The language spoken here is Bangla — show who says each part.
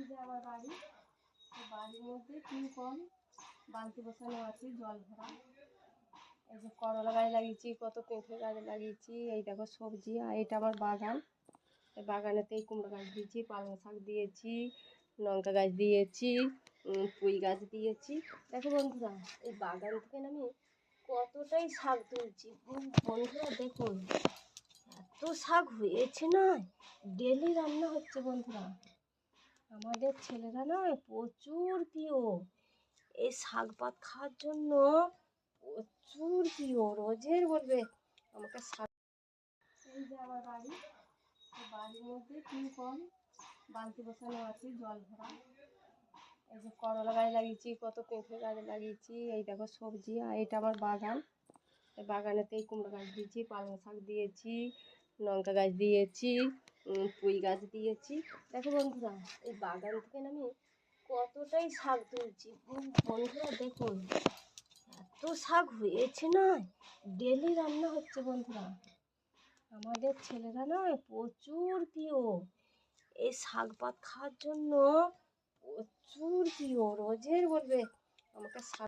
Speaker 1: যে আমার বাড়ি, বাড়ির মধ্যে টিউবওয়েল বালতি বসানো আছে জল ভরা। এই যে করলা গাছ লাগিয়েছি, কত পেঁপে গাছ লাগিয়েছি, এই দেখো সবজি। আর এটা আমার বাগান, এই বাগানেতেই কুমড়ো গাছ দিয়েছি, পালং শাক দিয়েছি, লঙ্কা গাছ দিয়েছি, পুঁই গাছ দিয়েছি। দেখো বন্ধুরা, এই বাগান থেকে আমি কতটাই শাক তুলছি বন্ধুরা। দেখুন এত শাক হয়েছে না, ডেলি রান্না হচ্ছে বন্ধুরা। আমাদের ছেলেরা না প্রচুর প্রিয় এই শাক পাত খাওয়ার জন্য, প্রচুর প্রিয়। রোজের বলবে আমাকে শাক। এই যে আমার বাড়ি, বাড়ির মধ্যে টিউবওয়েল বালতি বসানো আছে জল ভরা। এই যে করলা গাছ লাগিয়েছি, কত পেঁপে গাছ লাগিয়েছি, এই দেখো সবজি। আর এটা আমার বাগান, এই বাগানেতেই কুমড়ো গাছ দিয়েছি, পালং শাক দিয়েছি, লঙ্কা গাছ দিয়েছি, পুঁই গাছ দিয়েছি। দেখো বন্ধুরা, এই বাগান থেকে আমি কতটাই শাক তুলছি বন্ধুরা। দেখুন এত শাক হয়েছে না, ডেলি রান্না হচ্ছে বন্ধুরা। আমাদের ছেলেরা না প্রচুর প্রিয় এই শাক পাত খাওয়ার জন্য, প্রচুর প্রিয়। রোজের বলবে আমাকে শাক।